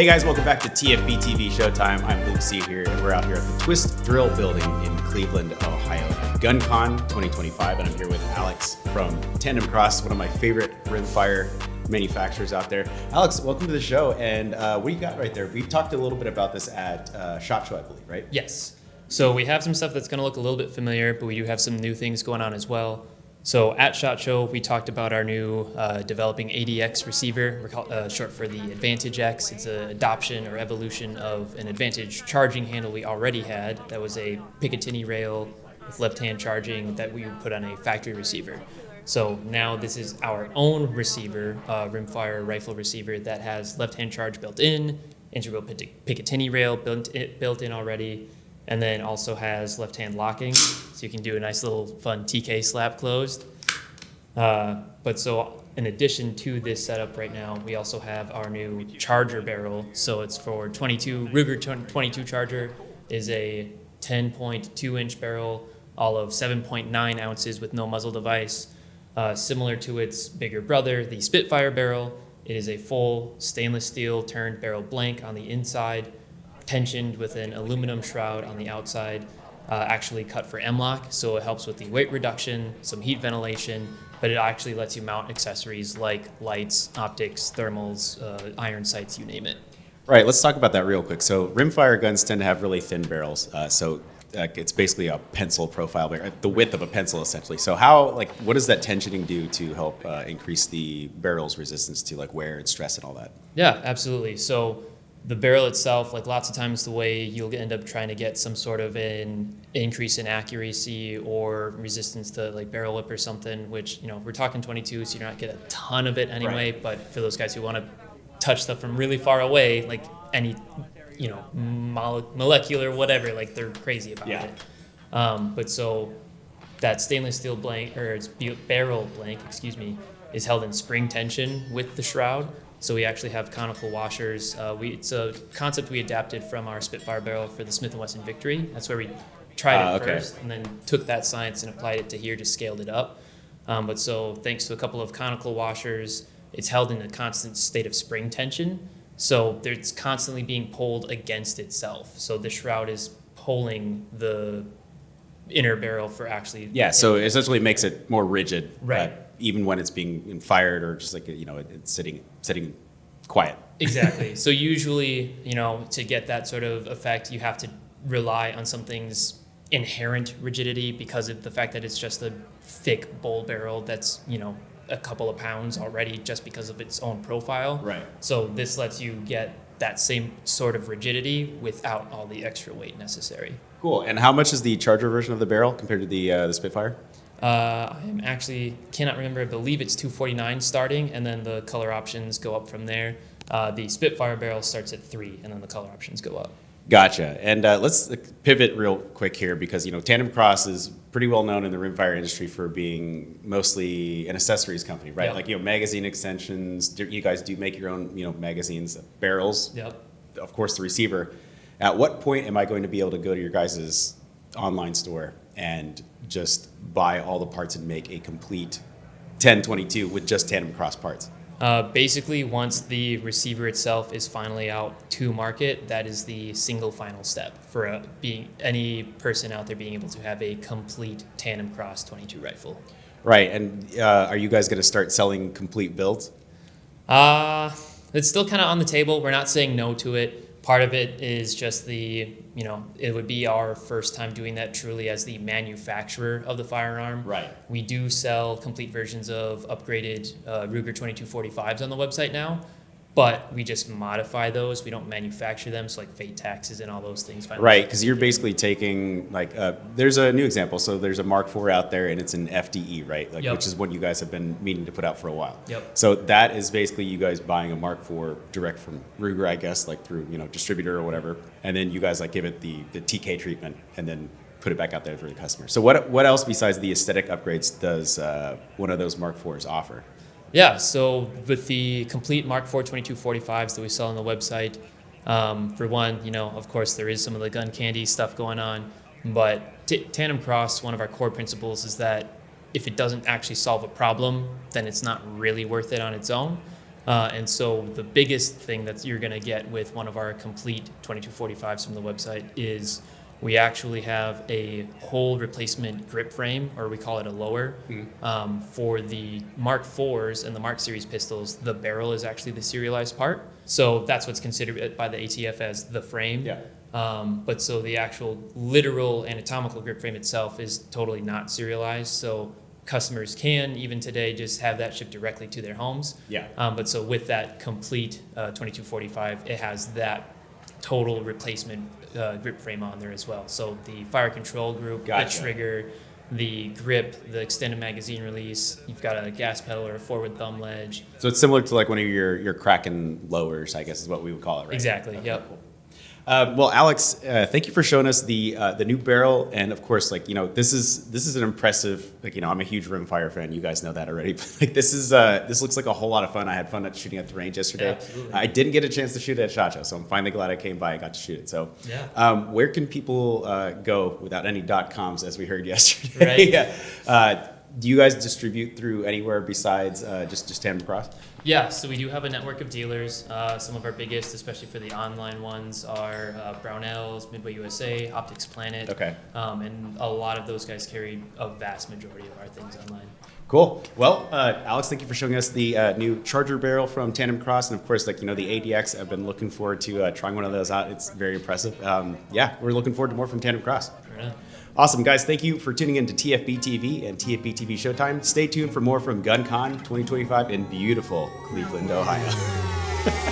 Hey guys, welcome back to TFBTV Showtime. I'm Luke C here, and we're out here at the Twist Drill Building in Cleveland, Ohio. GunCon 2025, and I'm here with Alex from TANDEMKROSS, one of my favorite rimfire manufacturers out there. Alex, welcome to the show, and what do you got right there? We talked a little bit about this at SHOT Show, I believe, right? Yes. So we have some stuff that's going to look a little bit familiar, but we do have some new things going on as well. So at SHOT Show, we talked about our new developing ADX receiver. We're short for the Advantage X. It's an adoption or evolution of an Advantage charging handle we already had. That was a Picatinny rail with left-hand charging that we would put on a factory receiver. So now this is our own receiver, Rimfire rifle receiver that has left-hand charge built in, integral Picatinny rail built in already, and then also has left-hand locking, so you can do a nice little fun TK slap closed. But so in addition to this setup right now, we also have our new charger barrel. So it's for Ruger 22 charger is a 10.2 inch barrel, all of 7.9 ounces with no muzzle device. Similar to its bigger brother, the Spitfire barrel. It is a full stainless steel turned barrel blank on the inside, tensioned with an aluminum shroud on the outside, actually cut for M-LOK, so it helps with the weight reduction, some heat ventilation, but it actually lets you mount accessories like lights, optics, thermals, iron sights, you name it. Right, let's talk about that real quick. So rimfire guns tend to have really thin barrels, so it's basically a pencil profile, the width of a pencil essentially. So what does that tensioning do to help increase the barrel's resistance to wear and stress and all that? Yeah, absolutely. So the barrel itself, lots of times the way you'll end up trying to get some sort of an increase in accuracy or resistance to barrel whip or something, which, we're talking 22, so you're not getting a ton of it anyway, right. But for those guys who want to touch stuff from really far away, any, molecular, whatever, they're crazy about it. But so that stainless steel blank, or its barrel blank, is held in spring tension with the shroud. So we actually have conical washers. It's a concept we adapted from our Spitfire barrel for the Smith & Wesson Victory. That's where we tried it first and then took that science and applied it to here, just scaled it up. But so thanks to a couple of conical washers, it's held in a constant state of spring tension. So it's constantly being pulled against itself. So the shroud is pulling the inner barrel for actually... Yeah, so it essentially makes it more rigid. Right. Even when it's being fired or just it's sitting quiet. Exactly. So usually, to get that sort of effect, you have to rely on something's inherent rigidity because of the fact that it's just a thick bull barrel that's, a couple of pounds already just because of its own profile. Right. So this lets you get that same sort of rigidity without all the extra weight necessary. Cool. And how much is the charger version of the barrel compared to the Spitfire? I actually cannot remember. I believe it's $249 starting, and then the color options go up from there. The Spitfire barrel starts at $3, and then the color options go up. Gotcha. And let's pivot real quick here because TANDEMKROSS is pretty well known in the rimfire industry for being mostly an accessories company, right? Yep. Magazine extensions. You guys do make your own, magazines, barrels. Yep. Of course, the receiver. At what point am I going to be able to go to your guys' online store and just buy all the parts and make a complete 1022 with just TANDEMKROSS parts? Basically, once the receiver itself is finally out to market, that is the single final step for any person out there being able to have a complete TANDEMKROSS 22 rifle. Right, and are you guys going to start selling complete builds? It's still kind of on the table. We're not saying no to it. Part of it is just it would be our first time doing that truly as the manufacturer of the firearm. Right. We do sell complete versions of upgraded Ruger 2245s on the website now, but we just modify those. We don't manufacture them, so fate taxes and all those things. Right, because you're basically taking, there's a new example. So there's a Mark IV out there, and it's an FDE, right? Yep. Which is what you guys have been meaning to put out for a while. Yep. So that is basically you guys buying a Mark IV direct from Ruger, I guess, through, distributor or whatever. And then you guys, give it the TK treatment and then put it back out there for the customer. So what else besides the aesthetic upgrades does one of those Mark IVs offer? Yeah, so with the complete Mark IV 2245s that we sell on the website, for one, of course, there is some of the gun candy stuff going on, but TANDEMKROSS, one of our core principles is that if it doesn't actually solve a problem, then it's not really worth it on its own. And so the biggest thing that you're going to get with one of our complete 2245s from the website is we actually have a whole replacement grip frame, or we call it a lower. For the Mark IVs and the Mark Series pistols, the barrel is actually the serialized part. So that's what's considered by the ATF as the frame. Yeah. But so the actual literal anatomical grip frame itself is totally not serialized. So customers can, even today, just have that shipped directly to their homes. Yeah. But so with that complete 2245, it has that total replacement grip frame on there as well. So the fire control group, Gotcha. the trigger, the grip, the extended magazine release, you've got a gas pedal or a forward thumb ledge. So it's similar to like one of your Kraken lowers, I guess is what we would call it, right? Exactly, Okay, yep. cool. Well, Alex, thank you for showing us the new barrel, and of course, like, you know, this is an impressive, like, you know, I'm a huge Rimfire fan. You guys know that already. But like, this looks like a whole lot of fun. I had fun at shooting at the range yesterday. Yeah, absolutely. I didn't get a chance to shoot it at SHOT Show, so I'm finally glad I came by and got to shoot it. So, Yeah. where can people go without any .coms, as we heard yesterday? Right. Yeah. Do you guys distribute through anywhere besides just Tandem Cross? Yeah, so we do have a network of dealers. Some of our biggest, especially for the online ones, are Brownells, Midway USA, Optics Planet. Okay. And a lot of those guys carry a vast majority of our things online. Cool. Well, Alex, thank you for showing us the new charger barrel from Tandem Cross, and of course, like, you know, the ADX. I've been looking forward to trying one of those out. It's very impressive. Yeah, we're looking forward to more from Tandem Cross. Right on. Awesome, guys. Thank you for tuning in to TFBTV and TFBTV Showtime. Stay tuned for more from GunCon 2025 in beautiful Cleveland, Ohio.